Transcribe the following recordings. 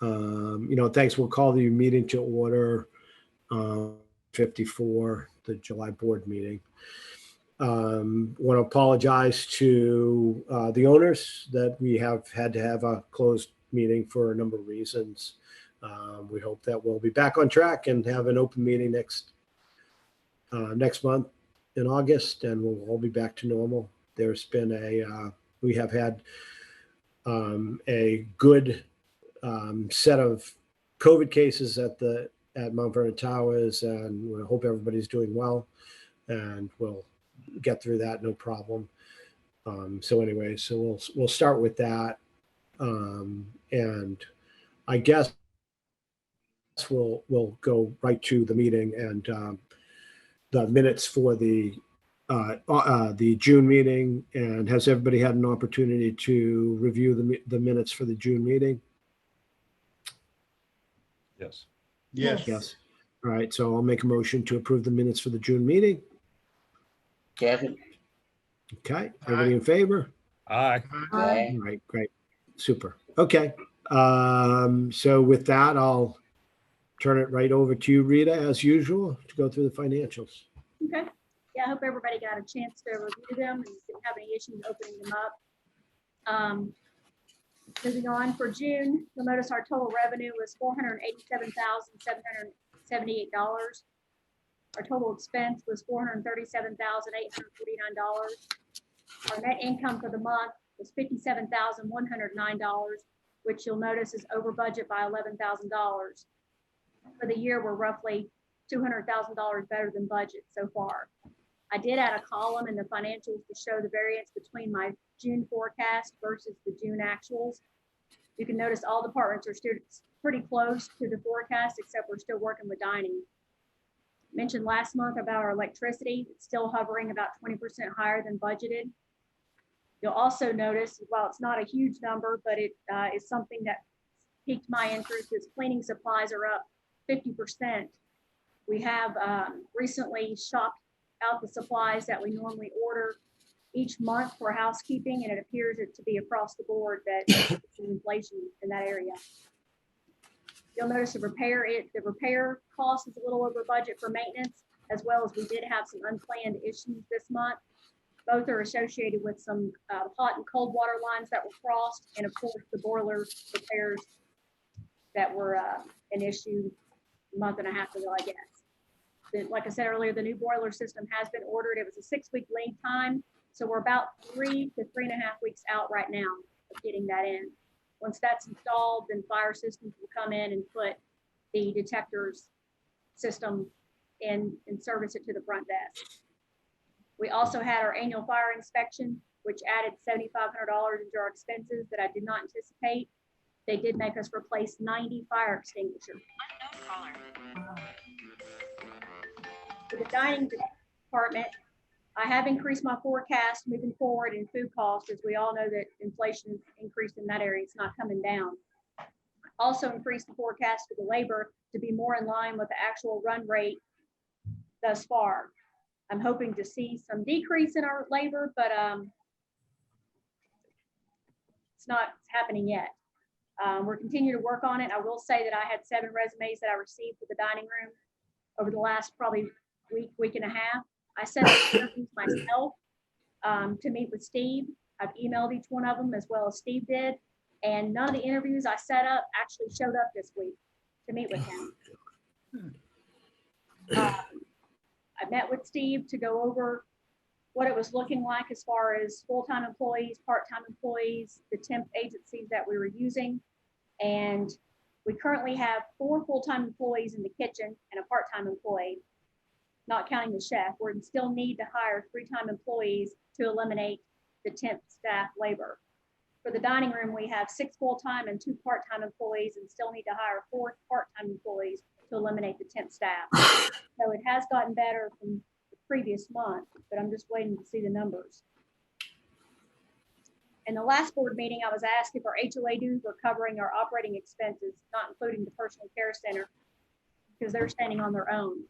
Thanks. We'll call the meeting to order. 54, the July board meeting. Want to apologize to the owners that we have had to have a closed meeting for a number of reasons. We hope that we'll be back on track and have an open meeting next month in August, and we'll all be back to normal. There's been we have had a good set of COVID cases at Mount Vernon Towers, and we hope everybody's doing well, and we'll get through that no problem. So we'll start with that, and I guess we'll go right to the meeting and the minutes for the June meeting. And has everybody had an opportunity to review the minutes for the June meeting? Yes. Yes. All right. So I'll make a motion to approve the minutes for the June meeting. Second. Okay. Everybody in favor? Aye. Aye. All right. Great. Super. Okay. So with that, I'll turn it right over to you, Rita, as usual, to go through the financials. Okay. Yeah, I hope everybody got a chance to review them and didn't have any issues opening them up. Moving on, for June, you'll notice our total revenue was $487,778. Our total expense was $437,849. Our net income for the month was $57,109, which you'll notice is over budget by $11,000. For the year, we're roughly $200,000 better than budget so far. I did add a column in the financials to show the variance between my June forecast versus the June actuals. You can notice all departments are still pretty close to the forecast, except we're still working with dining. Mentioned last month about our electricity, it's still hovering about 20% higher than budgeted. You'll also notice, while it's not a huge number, but it is something that piqued my interest, is cleaning supplies are up 50%. We have recently shopped out the supplies that we normally order each month for housekeeping, and it appears it to be across the board that there's inflation in that area. You'll notice the repair cost is a little over budget for maintenance, as well as we did have some unplanned issues this month. Both are associated with some hot and cold water lines that were crossed, and of course the boiler repairs that were an issue a month and a half ago, I guess. Like I said earlier, the new boiler system has been ordered. It was a 6-week lead time, so we're about 3 to 3.5 weeks out right now of getting that in. Once that's installed, then fire systems will come in and put the detectors system in and service it to the front desk. We also had our annual fire inspection, which added $7,500 into our expenses that I did not anticipate. They did make us replace 90 fire extinguishers. For the dining department, I have increased my forecast moving forward in food costs, as we all know that inflation increased in that area. It's not coming down. Also increased the forecast for the labor to be more in line with the actual run rate thus far. I'm hoping to see some decrease in our labor, but it's not happening yet. We're continuing to work on it. I will say that I had 7 resumes that I received for the dining room over the last probably week and a half. I set up interviews myself to meet with Steve. I've emailed each one of them as well as Steve did, and none of the interviews I set up actually showed up this week to meet with him. I met with Steve to go over what it was looking like as far as full-time employees, part-time employees, the temp agencies that we were using. And we currently have 4 full-time employees in the kitchen and a part-time employee, not counting the chef. We still need to hire 3-time employees to eliminate the temp staff labor. For the dining room, we have 6 full-time and 2 part-time employees, and still need to hire 4 part-time employees to eliminate the temp staff. So it has gotten better from the previous month, but I'm just waiting to see the numbers. In the last board meeting, I was asked if our HOA dues were covering our operating expenses, not including the personal care center, because they're standing on their own.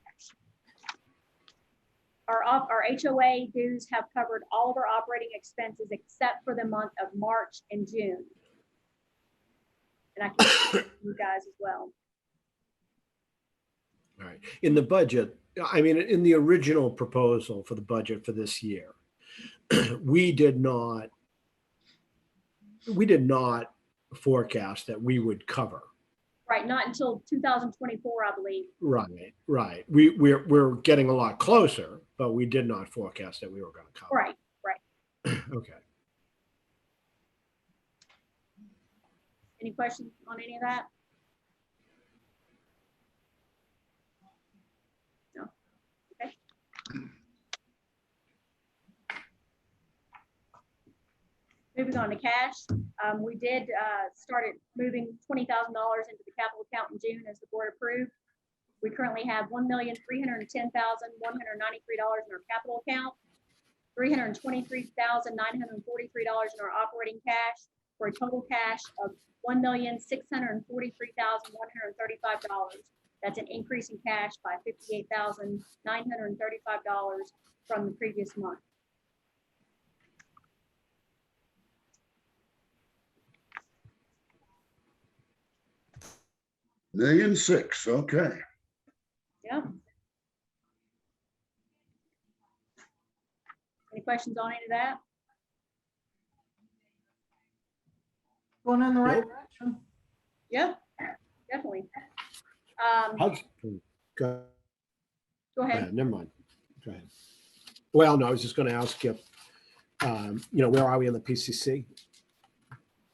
Our HOA dues have covered all of our operating expenses except for the month of March and June. and I can share with you guys as well. All right. In the budget, I mean, in the original proposal for the budget for this year, we did not forecast that we would cover. Right, not until 2024, I believe. Right, right. We're getting a lot closer, but we did not forecast that we were going to cover. Right, right. Okay. Any questions on any of that? No. Okay. Moving on to cash, we did started moving $20,000 into the capital account in June as the board approved. We currently have $1,310,193 in our capital account, $323,943 in our operating cash, for a total cash of $1,643,135. That's an increase in cash by $58,935 from the previous month. $1,600,000, okay. Yeah. Any questions on any of that? Going in the right Nope. direction. Yeah, definitely. Go Go ahead. ahead. Never mind. Go ahead. Well, no, I was just going to ask you, where are we in the PCC?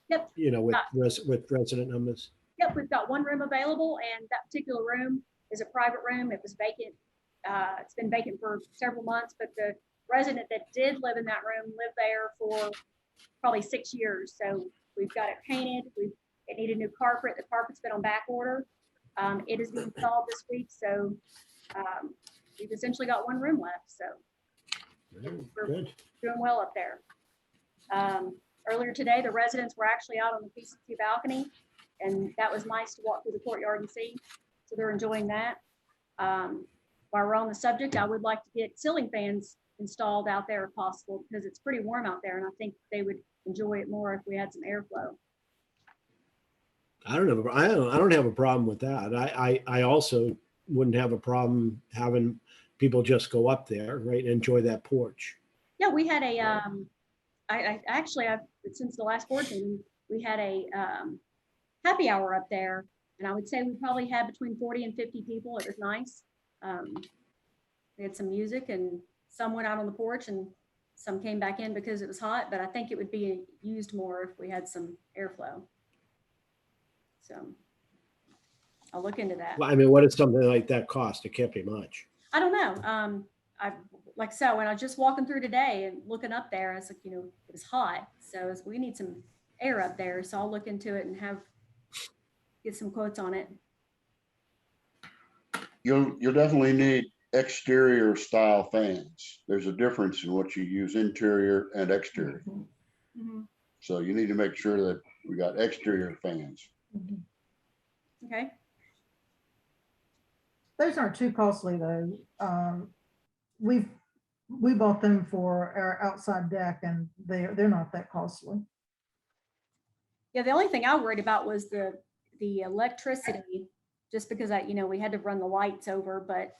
Yep. With resident numbers. Yep, we've got one room available, and that particular room is a private room. It was vacant. It's been vacant for several months, but the resident that did live in that room lived there for probably 6 years. So we've got it painted. It needed new carpet. The carpet's been on back order. It is being installed this week. So we've essentially got one room left. So we're Good. doing well up there. Earlier today, the residents were actually out on the PCC balcony, and that was nice to walk through the courtyard and see. So they're enjoying that. While we're on the subject, I would like to get ceiling fans installed out there if possible, because it's pretty warm out there, and I think they would enjoy it more if we had some airflow. I don't have a problem with that. I also wouldn't have a problem having people just go up there, right, and enjoy that porch. Yeah, we had a, since the last board meeting, we had a happy hour up there, and I would say we probably had between 40 and 50 people. It was nice. We had some music, and some went out on the porch, and some came back in because it was hot, but I think it would be used more if we had some airflow. So I'll look into that. Well, I mean, what does something like that cost? It can't be much. I don't know. Like so, when I was just walking through today and looking up there, I was like, it was hot. So we need some air up there. So I'll look into it and get some quotes on it. You'll definitely need exterior style fans. There's a difference in what you use, interior and exterior. Mm-hmm. So you need to make sure that we got exterior fans. Okay. Those aren't too costly though. We bought them for our outside deck, and they're not that costly. Yeah, the only thing I worried about was the electricity, just because we had to run the lights over, but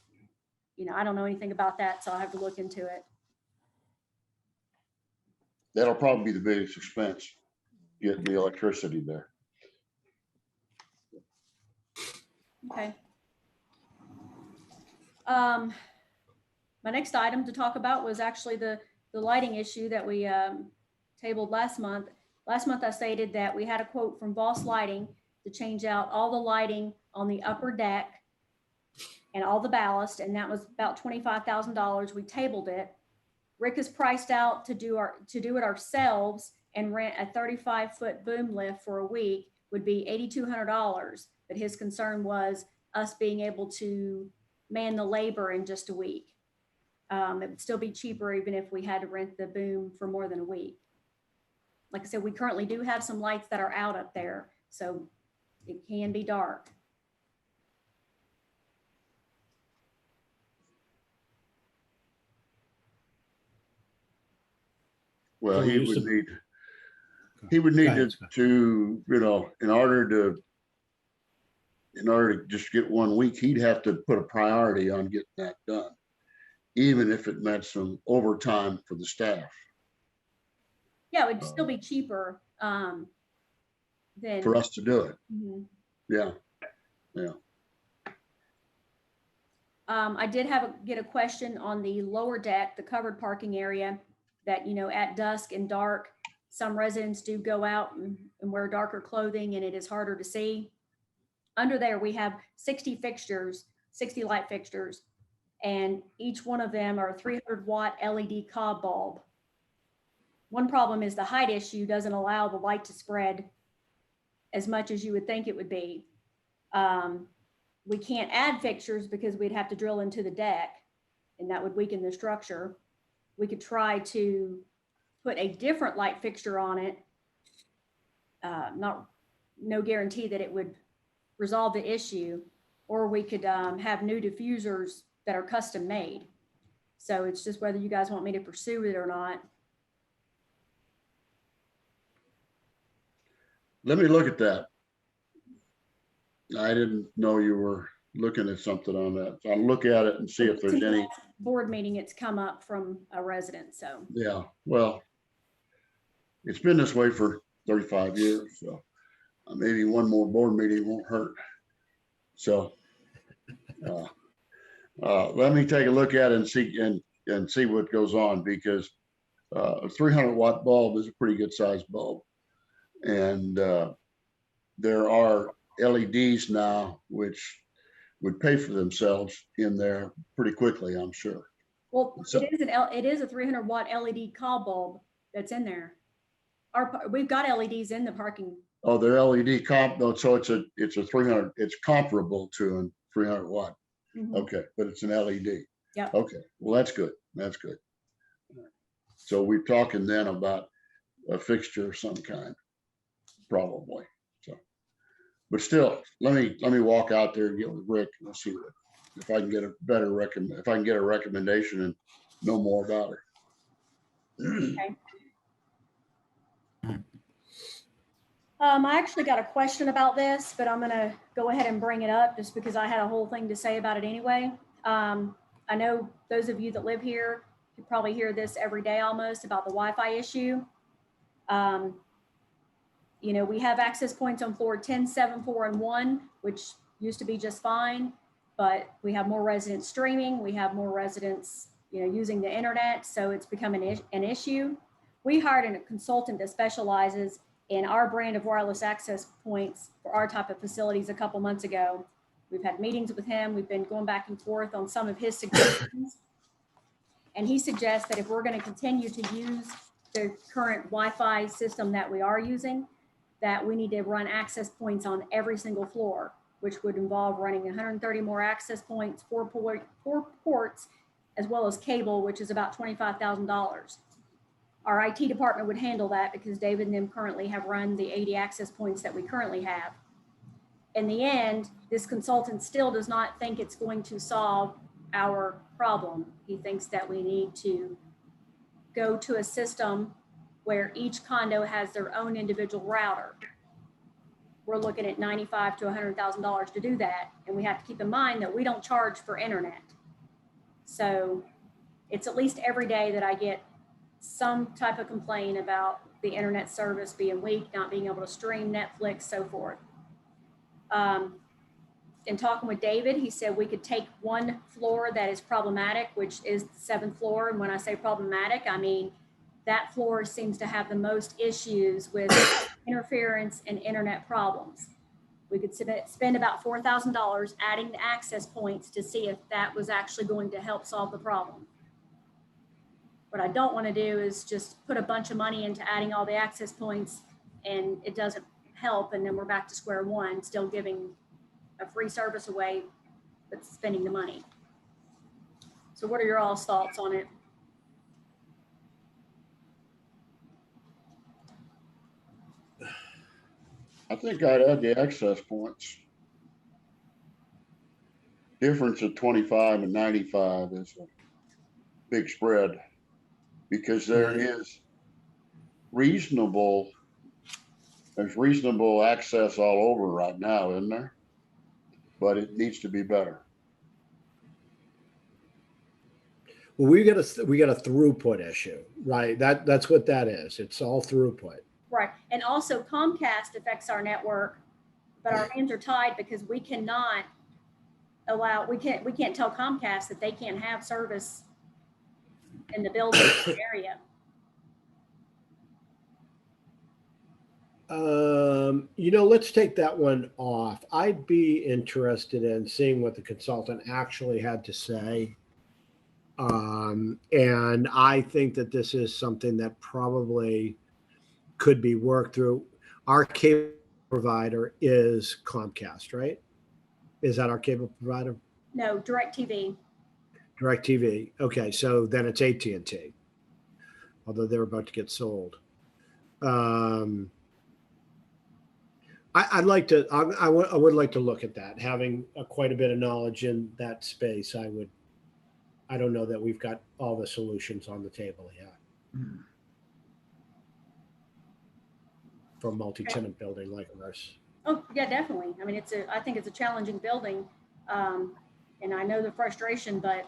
I don't know anything about that, so I'll have to look into it. That'll probably be the biggest expense, getting the electricity there. Okay. My next item to talk about was actually the lighting issue that we tabled last month. Last month I stated that we had a quote from Boss Lighting to change out all the lighting on the upper deck and all the ballast, and that was about $25,000. We tabled it. Rick is priced out to do it ourselves and rent a 35-foot boom lift for a week would be $8,200. But his concern was us being able to man the labor in just a week. It would still be cheaper even if we had to rent the boom for more than a week. Like I said, we currently do have some lights that are out up there, so it can be dark. Well, Can we he use would the- need, He would need Go ahead, Scott. to, in order to just get 1 week, he'd have to put a priority on getting that done, even if it meant some overtime for the staff. Yeah, it would still be cheaper than. For us to do it. Mhm. Yeah. I did get a question on the lower deck, the covered parking area, that, at dusk and dark, some residents do go out and wear darker clothing and it is harder to see. Under there, we have 60 fixtures, 60 light fixtures, and each one of them are a 300-watt LED cob bulb. One problem is the height issue doesn't allow the light to spread as much as you would think it would be. We can't add fixtures because we'd have to drill into the deck and that would weaken the structure. We could try to put a different light fixture on it. No guarantee that it would resolve the issue, or we could have new diffusers that are custom made. So it's just whether you guys want me to pursue it or not. Let me look at that. I didn't know you were looking at something on that. So I'll look at it and see if there's Since the any. last board meeting, it's come up from a resident, so. Yeah, well, it's been this way for 35 years, so maybe one more board meeting won't hurt. So let me take a look at it and see what goes on, because a 300-watt bulb is a pretty good sized bulb. And there are LEDs now which would pay for themselves in there pretty quickly, I'm sure. Well, So- it is a 300-watt LED cob bulb that's in there. We've got LEDs in the parking. Oh, they're LED comp, no, so it's a 300, it's comparable to a 300-watt. Mhm. Okay, but it's an LED. Yep. Okay, well, that's good. That's good. So we're talking then about a fixture of some kind, probably. So, but still, let me walk out there and get with Rick and see if I can get a better if I can get a recommendation and know more about it. Okay. I actually got a question about this, but I'm gonna go ahead and bring it up just because I had a whole thing to say about it anyway. I know those of you that live here, you probably hear this every day almost about the Wi-Fi issue. We have access points on floor 10, 7, 4, and 1, which used to be just fine, but we have more residents streaming. We have more residents, using the internet, so it's become an issue. We hired a consultant that specializes in our brand of wireless access points for our type of facilities a couple months ago. We've had meetings with him. We've been going back and forth on some of his suggestions. And he suggests that if we're going to continue to use the current Wi-Fi system that we are using, that we need to run access points on every single floor, which would involve running 130 more access points, four ports, as well as cable, which is about $25,000. Our IT department would handle that because David and them currently have run the 80 access points that we currently have. In the end, this consultant still does not think it's going to solve our problem. He thinks that we need to go to a system where each condo has their own individual router. We're looking at $95,000 to $100,000 to do that. And we have to keep in mind that we don't charge for internet. So it's at least every day that I get some type of complaint about the internet service being weak, not being able to stream Netflix, so forth. In talking with David, he said we could take one floor that is problematic, which is the 7th floor. And when I say problematic, I mean that floor seems to have the most issues with interference and internet problems. We could spend about $4,000 adding the access points to see if that was actually going to help solve the problem. What I don't want to do is just put a bunch of money into adding all the access points and it doesn't help. And then we're back to square one, still giving a free service away, but spending the money. So what are your all's thoughts on it? I think I'd add the access points. Difference of 25 and 95 is a big spread, because there is reasonable there's reasonable access all over right now, isn't there? But it needs to be better. Well, we got a throughput issue, right? That's what that is. It's all throughput. Right. And also Comcast affects our network, but our hands are tied because we can't tell Comcast that they can't have service in the building area. Let's take that one off. I'd be interested in seeing what the consultant actually had to say. And I think that this is something that probably could be worked through. Our cable provider is Comcast, right? Is that our cable provider? No, DirecTV. DirecTV. Okay, so then it's AT&T, although they're about to get sold. I would like to look at that. Having quite a bit of knowledge in that space, I don't know that we've got all the solutions on the table yet for a multi-tenant building like ours. Oh, yeah, definitely. I mean, I think it's a challenging building. And I know the frustration, but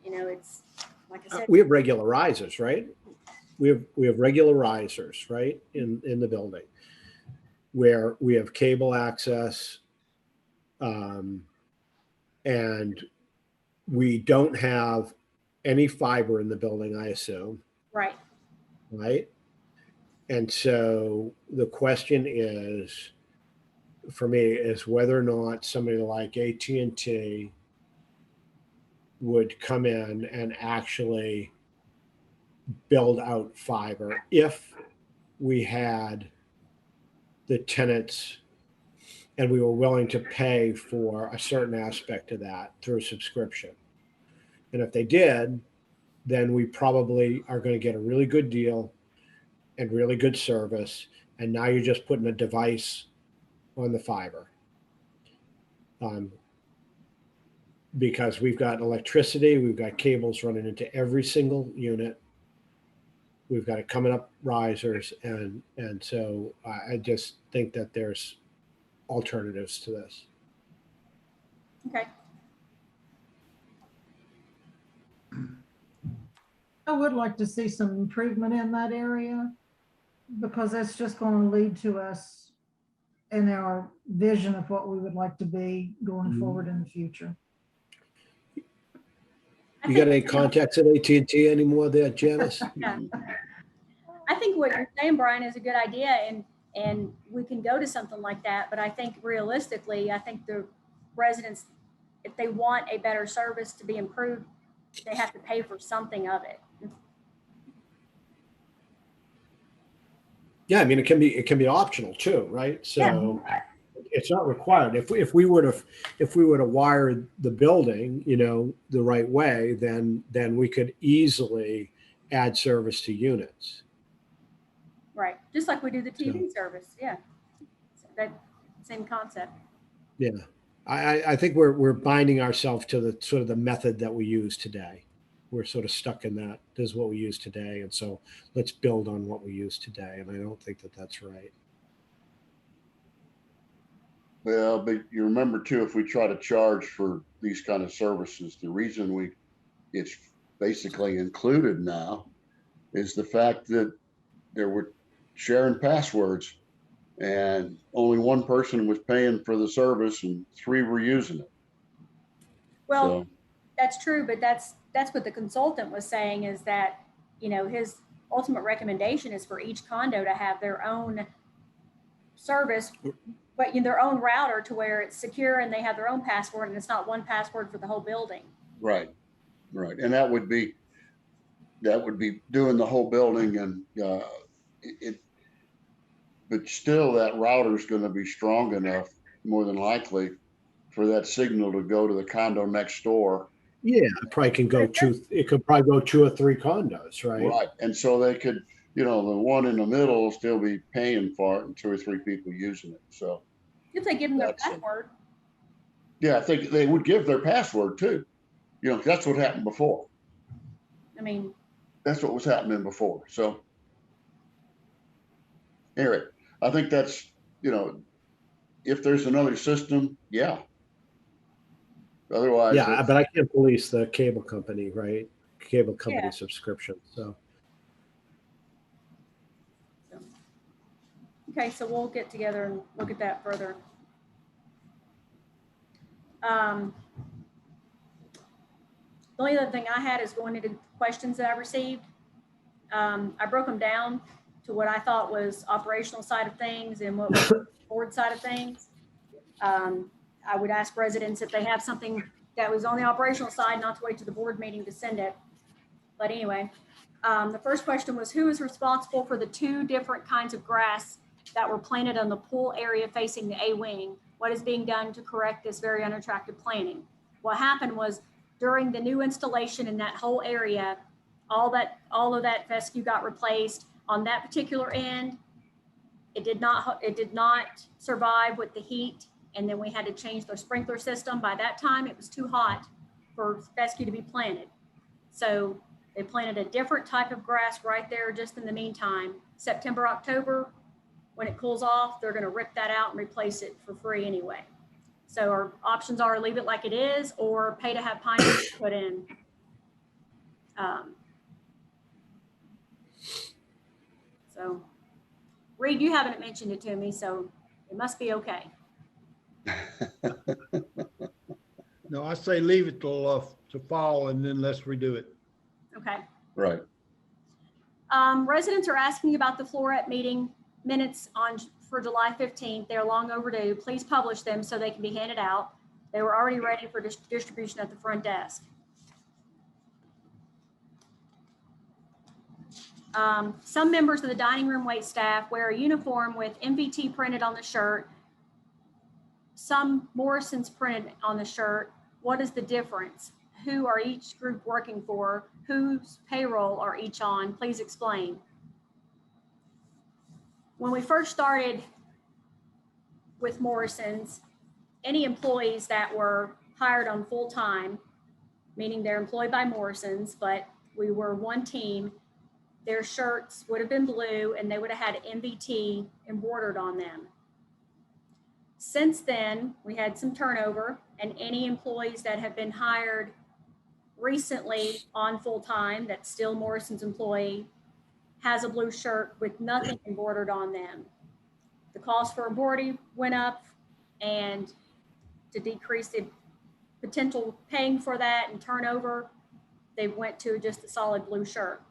it's like I said. We have regular risers, right? We have regular risers, right? In the building where we have cable access, and we don't have any fiber in the building, I assume. Right. Right. And so the question is, for me, is whether or not somebody like AT&T would come in and actually build out fiber if we had the tenants and we were willing to pay for a certain aspect of that through subscription. And if they did, then we probably are going to get a really good deal and really good service. And now you're just putting a device on the fiber. Because we've got electricity, we've got cables running into every single unit. We've got it coming up risers. And so I just think that there's alternatives to this. Okay. I would like to see some improvement in that area because that's just going to lead to us in our vision of what we would like to be going forward in the future. You got any contacts at AT&T anymore there, Janice? Yeah. I think what you're saying, Brian, is a good idea, and we can go to something like that. But I think realistically, I think the residents, if they want a better service to be improved, they have to pay for something of it. Yeah, I mean it can be optional too, right? So it's not required. If we were to wire the building, the right way, then we could easily add service to units. Right, just like we do the TV service. Yeah, that same concept. Yeah, I think we're binding ourselves to the sort of the method that we use today. We're sort of stuck in that. This is what we use today, and so let's build on what we use today. And I don't think that that's right. Well, but you remember too, if we try to charge for these kind of services, the reason it's basically included now is the fact that there were sharing passwords and only one person was paying for the service and 3 were using it. Well, that's true, but that's what the consultant was saying is that, his ultimate recommendation is for each condo to have their own service, but their own router to where it's secure and they have their own password and it's not one password for the whole building. Right. And that would be doing the whole building, and but still that router is going to be strong enough, more than likely, for that signal to go to the condo next door. Yeah, it probably can go it could probably go 2 or 3 condos, right? Right. And so they could, the one in the middle will still be paying for it and 2 or 3 people using it. So if they give them their password. Yeah, I think they would give their password too. That's what happened before. I mean, that's what was happening before. So anyway, I think that's, you know, if there's another system, yeah. Otherwise, Yeah, but I can't police the cable company, right? Cable company Yeah. subscription. So Okay, so we'll get together and look at that further. The only other thing I had is going into questions that I received. I broke them down to what I thought was operational side of things and what was board side of things. I would ask residents if they have something that was on the operational side, not to wait to the board meeting to send it. But anyway, the first question was, who is responsible for the 2 different kinds of grass that were planted on the pool area facing the A wing? What is being done to correct this very unattractive planting? What happened was during the new installation in that whole area, all of that fescue got replaced on that particular end. It did not survive with the heat. And then we had to change the sprinkler system. By that time, it was too hot for fescue to be planted. So they planted a different type of grass right there just in the meantime. September, October, when it cools off, they're going to rip that out and replace it for free anyway. So our options are leave it like it is or pay to have pine trees put in. So Reed, you haven't mentioned it to me, so it must be okay. No, I say leave it till to fall and then let's redo it. Okay. right. Residents are asking about the Floret meeting minutes for July 15th. They're long overdue. Please publish them so they can be handed out. They were already ready for distribution at the front desk. Some members of the dining room wait staff wear a uniform with MVT printed on the shirt. Some Morrison's printed on the shirt. What is the difference? Who are each group working for? Whose payroll are each on? Please explain. When we first started with Morrison's, any employees that were hired on full time, meaning they're employed by Morrison's, but we were one team, their shirts would have been blue and they would have had MVT embroidered on them. Since then, we had some turnover, and any employees that have been hired recently on full time, that's still Morrison's employee, has a blue shirt with nothing embroidered on them. The cost for embroidery went up, and to decrease the potential paying for that and turnover, they went to just a solid blue shirt.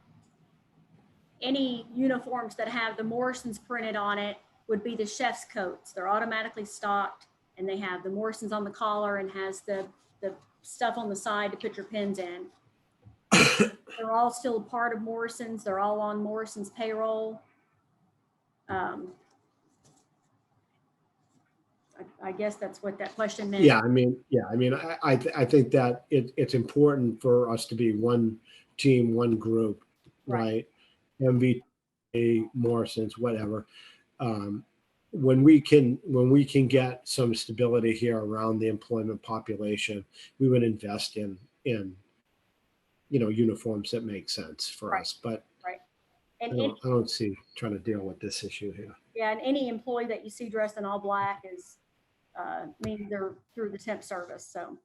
Any uniforms that have the Morrison's printed on it would be the chef's coats. They're automatically stocked, and they have the Morrison's on the collar and has the stuff on the side to put your pins in. They're all still a part of Morrison's. They're all on Morrison's payroll. I guess that's what that question meant. yeah, I mean, I think that it's important for us to be one team, one group, right? MVT, Morrison's, whatever. When we can get some stability here around the employment population, we would invest in uniforms that make sense for us. But And I don't see trying to deal with this issue here. yeah, and any employee that you see dressed in all black is means they're through the temp service. So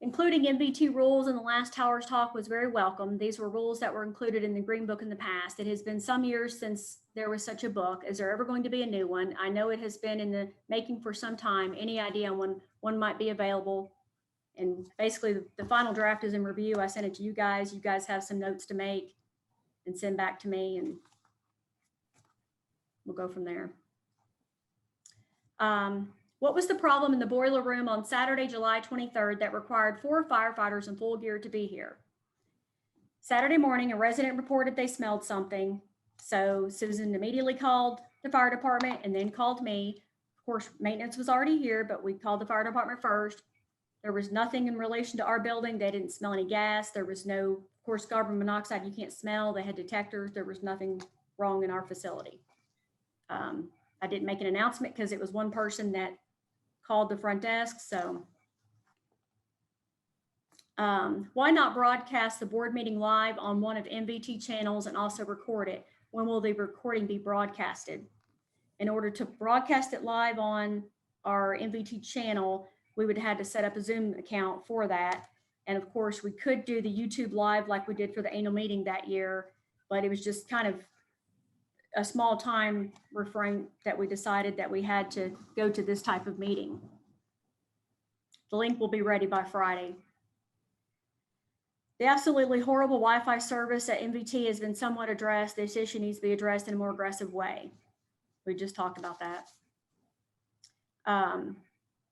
including MVT rules in the last Towers talk was very welcome. These were rules that were included in the Green Book in the past. It has been some years since there was such a book. Is there ever going to be a new one? I know it has been in the making for some time. Any idea on when one might be available? And basically the final draft is in review. I sent it to you guys. You guys have some notes to make and send back to me, and we'll go from there. What was the problem in the boiler room on Saturday, July 23rd that required 4 firefighters in full gear to be here? Saturday morning, a resident reported they smelled something. So Susan immediately called the fire department and then called me. Of course, maintenance was already here, but we called the fire department first. There was nothing in relation to our building. They didn't smell any gas. There was no, of course, carbon monoxide you can't smell. They had detectors. There was nothing wrong in our facility. I didn't make an announcement because it was one person that called the front desk. So Why not broadcast the board meeting live on one of MVT channels and also record it? When will the recording be broadcasted? In order to broadcast it live on our MVT channel, we would have to set up a Zoom account for that. And of course, we could do the YouTube live like we did for the annual meeting that year, but it was just kind of a small time refrain that we decided that we had to go to this type of meeting. The link will be ready by Friday. The absolutely horrible Wi-Fi service at MVT has been somewhat addressed. This issue needs to be addressed in a more aggressive way. We just talked about that.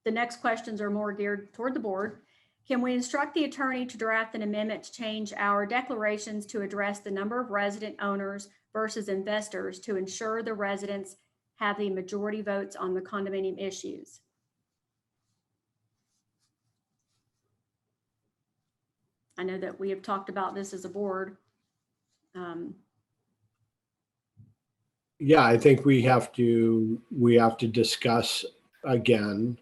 The next questions are more geared toward the board. Can we instruct the attorney to draft an amendment to change our declarations to address the number of resident owners versus investors to ensure the residents have the majority votes on the condominium issues? I know that we have talked about this as a board. Yeah, I think we have to discuss again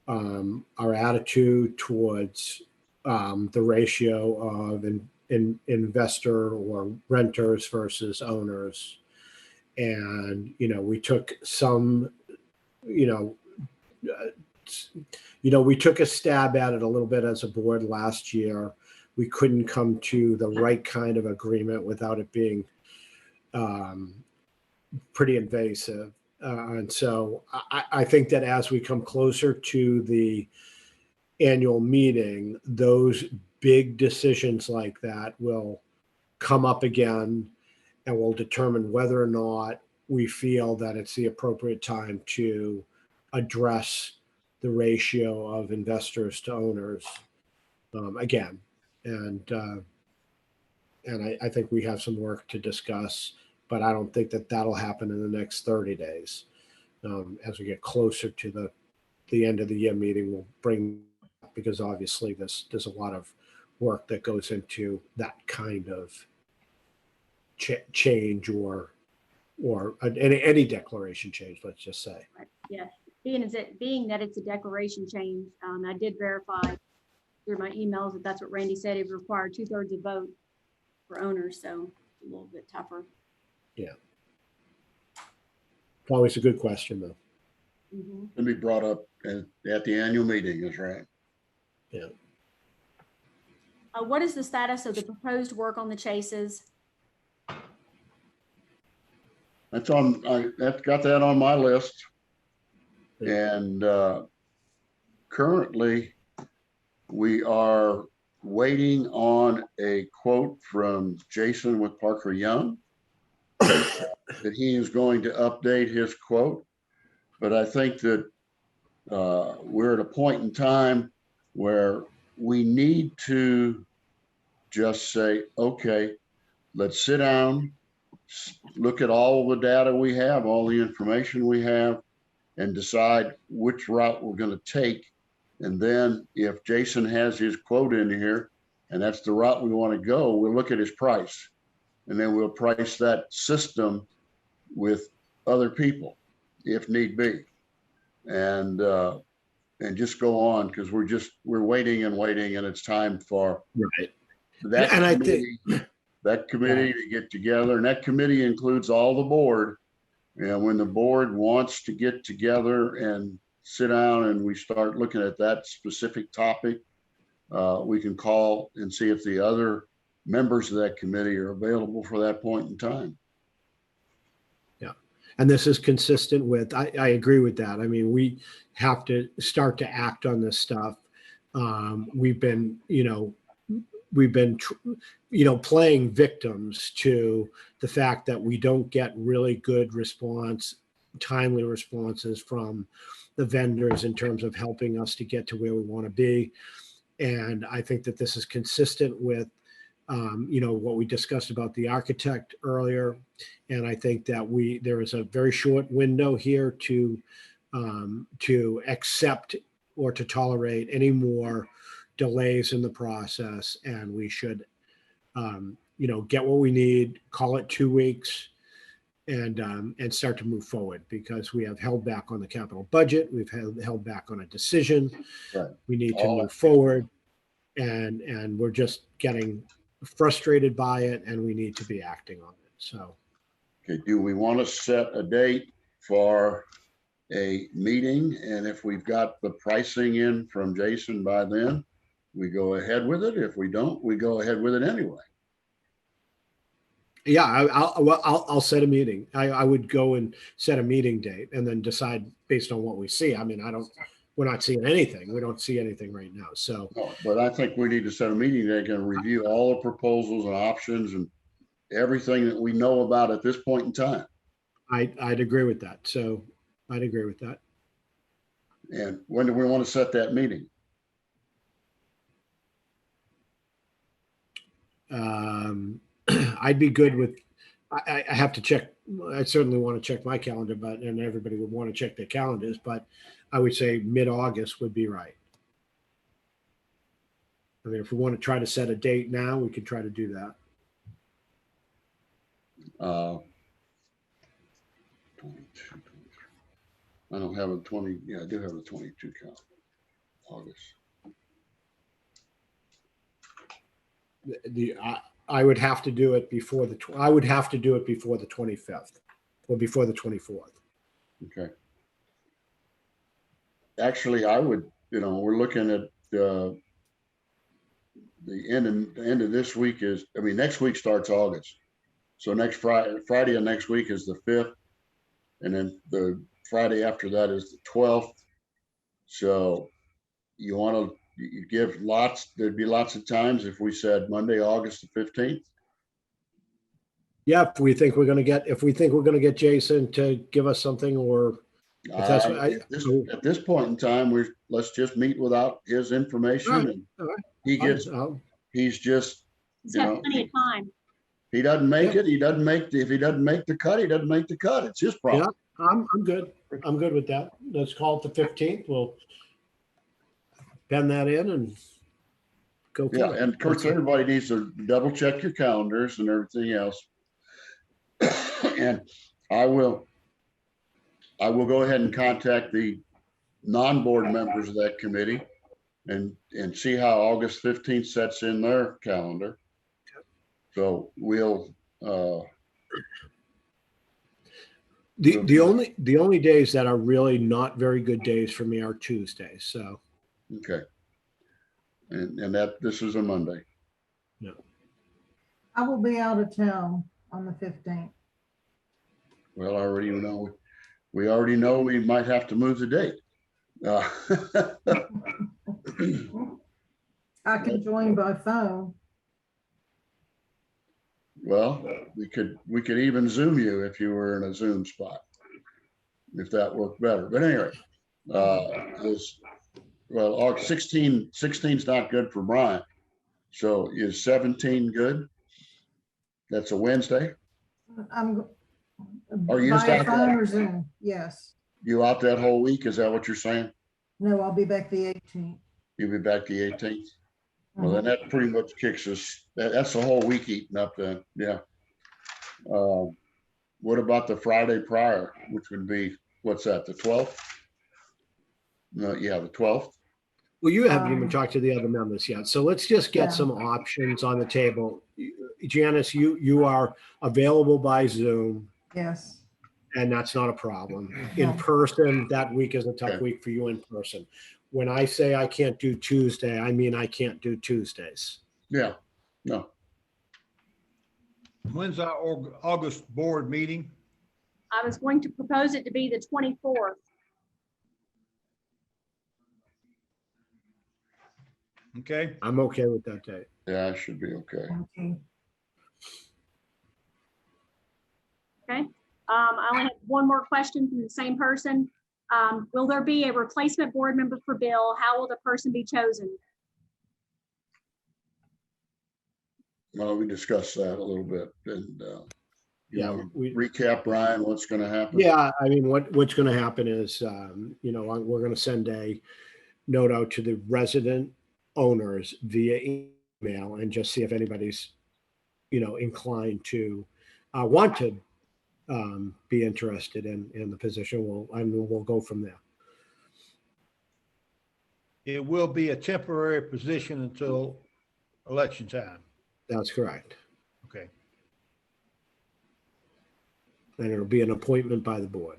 our attitude towards the ratio of investor or renters versus owners. And, we took some, we took a stab at it a little bit as a board last year. We couldn't come to the right kind of agreement without it being pretty invasive. And so I think that as we come closer to the annual meeting, those big decisions like that will come up again, and we'll determine whether or not we feel that it's the appropriate time to address the ratio of investors to owners again. And I think we have some work to discuss, but I don't think that that'll happen in the next 30 days. As we get closer to the end of the year meeting, we'll bring, because obviously there's a lot of work that goes into that kind of change or any declaration change, let's just say. Yeah, being that it's a declaration change, I did verify through my emails that that's what Randy said. It required 2/3 of vote for owners, so a little bit tougher. Yeah. Always a good question, though. Mm-hmm. Can be brought up at the annual meeting, is right. Yeah. What is the status of the proposed work on the chases? That's got that on my list. And currently we are waiting on a quote from Jason with Parker Young that he is going to update his quote. But I think that we're at a point in time where we need to just say, okay, let's sit down, look at all the data we have, all the information we have, and decide which route we're going to take. And then if Jason has his quote in here and that's the route we want to go, we'll look at his price. And then we'll price that system with other people if need be. And just go on, because we're waiting and it's time for Right. that And committee, to get together. And that committee includes all the board. And when the board wants to get together and sit down and we start looking at that specific topic, we can call and see if the other members of that committee are available for that point in time. Yeah. And this is consistent with, I agree with that. I mean, we have to start to act on this stuff. We've been playing victims to the fact that we don't get really good timely responses from the vendors in terms of helping us to get to where we want to be. And I think that this is consistent with, what we discussed about the architect earlier. And I think that there is a very short window here to accept or to tolerate any more delays in the process. And we should, get what we need, call it 2 weeks, and start to move forward, because we have held back on the capital budget. We've held back on a decision. Right. We need to move forward. and we're just getting frustrated by it, and we need to be acting on it. So, Okay, do we want to set a date for a meeting? And if we've got the pricing in from Jason by then, we go ahead with it. If we don't, we go ahead with it anyway. yeah, I'll set a meeting. I would go and set a meeting date and then decide based on what we see. I mean, we're not seeing anything. We don't see anything right now. So, No, but I think we need to set a meeting that can review all the proposals and options and everything that we know about at this point in time. I'd agree with that. So I'd agree with that. And when do we want to set that meeting? I'd be good with, I have to check. I certainly want to check my calendar, and everybody would want to check their calendars, but I would say mid-August would be right. I mean, if we want to try to set a date now, we could try to do that. 22, I don't have a 20. Yeah, I do have a 22 calendar. August. I would have to do it before I would have to do it before the 25th or before the 24th. Okay. Actually, I would, we're looking at the end of this week next week starts August. So next Friday of next week is the 5th. And then the Friday after that is the 12th. So you want to give there'd be lots of times if we said Monday, August the 15th. Yeah, if we think we're going to get Jason to give us something, or if that's what At this point in time, let's just meet without his information. All right, And all right. he's just, Just have plenty of time. he doesn't make it. If he doesn't make the cut, he doesn't make the cut. It's his problem. Yeah, I'm good. I'm good with that. Let's call it the 15th. We'll pen that in and go. Yeah. And of course, everybody needs to double check your calendars and everything else. And I will go ahead and contact the non-board members of that committee and see how August 15th sets in their calendar. So we'll the only days that are really not very good days for me are Tuesdays. So okay. And that this is a Monday. yeah. I will be out of town on the 15th. Well, we already know we might have to move the date. I can join by phone. Well, we could even Zoom you if you were in a Zoom spot, if that worked better. But anyway, August 16 is not good for Brian. So is 17 good? That's a Wednesday. Are you by phone or Zoom? Yes. You out that whole week? Is that what you're saying? No, I'll be back the 18th. You'll be back the 18th. Well, then that pretty much kicks us. That's the whole week eaten up then. Yeah. What about the Friday prior, which would be, what's that, the 12th? No, yeah, the 12th. Well, you haven't even talked to the other members yet. So let's just get Yeah. some options on the table. Janice, you are available by Zoom, Yes. and that's not a problem. No. In person, that week is a tough Okay. week for you in person. When I say I can't do Tuesday, I mean I can't do Tuesdays. Yeah, no. When's our August board meeting? I was going to propose it to be the 24th. Okay, I'm okay with that day. Yeah, I should be okay. Okay. Okay. I only have one more question from the same person. Will there be a replacement board member for Bill? How will the person be chosen? Well, we discussed that a little bit and, Yeah, recap, Brian, what's going to happen? Yeah, I mean, what's going to happen is, we're going to send a note out to the resident owners via email and just see if anybody's, inclined to want to be interested in the position. We'll go from there. it will be a temporary position until election time. That's correct. Okay. And it'll be an appointment by the board.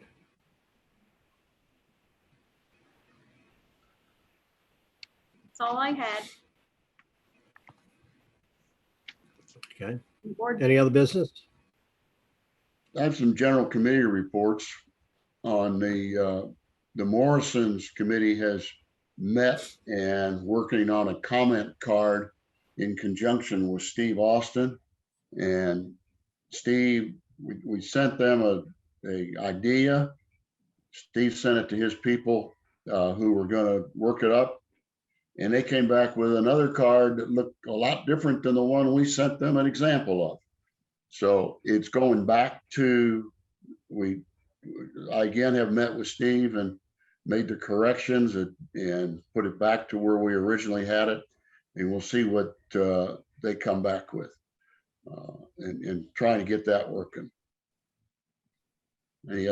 That's all I had. Okay. Board, Any other business? I have some general committee reports on the Morrison's committee has met and working on a comment card in conjunction with Steve Austin. And Steve, we sent them a idea. Steve sent it to his people who were going to work it up. And they came back with another card that looked a lot different than the one we sent them an example of. So it's going back to, I again have met with Steve and made the corrections and put it back to where we originally had it. And we'll see what they come back with and trying to get that working. Any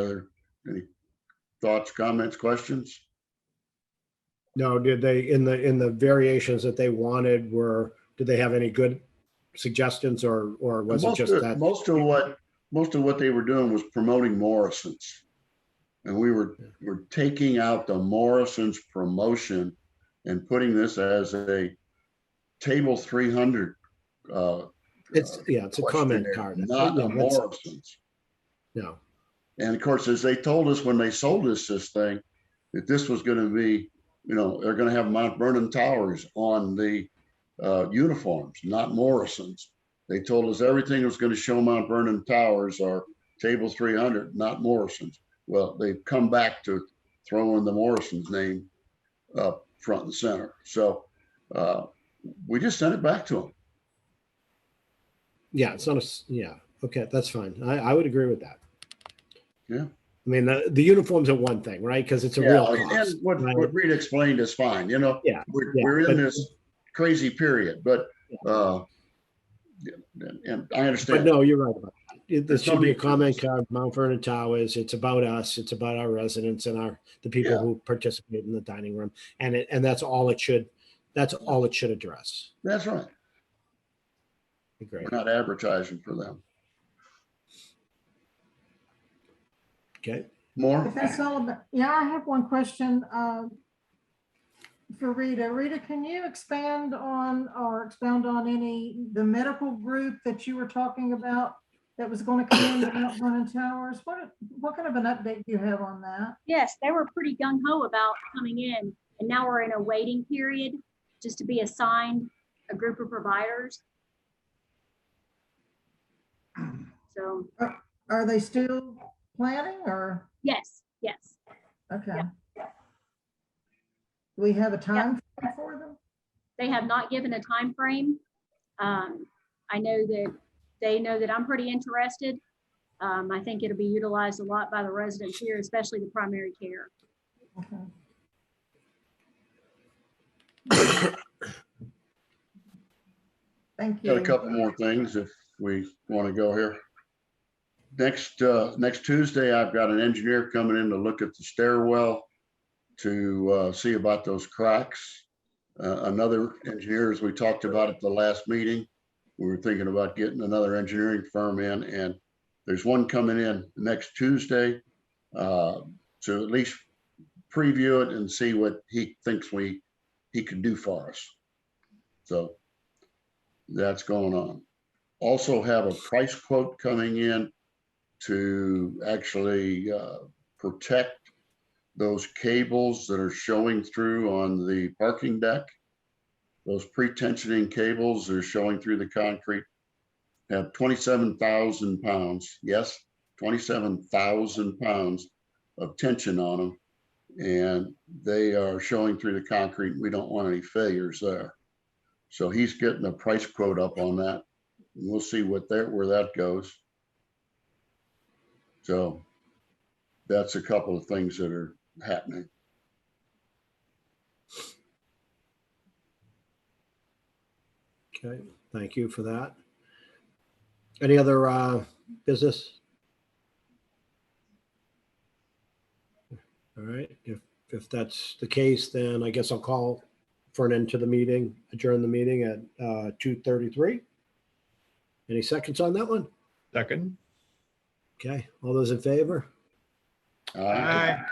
thoughts, comments, questions? No, did they, in the variations that they wanted, did they have any good suggestions or was it just that? Most of what they were doing was promoting Morrison's. And we're taking out the Morrison's promotion and putting this as a table 300. It's a comment card. Not a Morrison's. No. And of course, as they told us when they sold us this thing, that this was going to be, they're going to have Mount Vernon Towers on the uniforms, not Morrison's. They told us everything was going to show Mount Vernon Towers are table 300, not Morrison's. Well, they've come back to throwing the Morrison's name up front and center. So we just sent it back to them. Yeah, it's not okay, that's fine. I would agree with that. Yeah. I mean, the uniforms are one thing, right? Because it's a real cost. And what Reed explained is fine. We're in this crazy period, but and I understand. But no, you're right about that. This should be a comment card, Mount Vernon Towers. It's about us. It's about our residents and the people who participate in the dining room. And that's all it should address. That's right. Great. We're not advertising for them. Okay. More? If that's all about, I have one question for Rita. Rita, can you expound on the medical group that you were talking about that was going to come in Mount Vernon Towers? What kind of an update do you have on that? yes, they were pretty gung-ho about coming in, and now we're in a waiting period just to be assigned a group of providers. So Are they still planning or? yes. Okay. Yeah. Do we have a time frame for them? They have not given a time frame. I know that they know that I'm pretty interested. I think it'll be utilized a lot by the residents here, especially the primary care. Okay. Thank you. Got a couple more things if we want to go here. Next Tuesday, I've got an engineer coming in to look at the stairwell to see about those cracks. Another engineer, as we talked about at the last meeting, we were thinking about getting another engineering firm in, and there's one coming in next Tuesday to at least preview it and see what he thinks he can do for us. So that's going on. Also have a price quote coming in to actually protect those cables that are showing through on the parking deck. Those pre-tensioning cables are showing through the concrete, have 27,000 pounds. Yes, 27,000 pounds of tension on them. And they are showing through the concrete. We don't want any failures there. So he's getting a price quote up on that. And we'll see where that goes. So that's a couple of things that are happening. Okay, thank you for that. Any other business? All right, if If that's the case, then I guess I'll call for an end to the meeting, adjourn the meeting at 2:33. Any seconds on that one? Second. Okay, all those in favor? All right. Aye.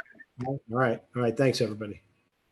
All right, thanks, everybody.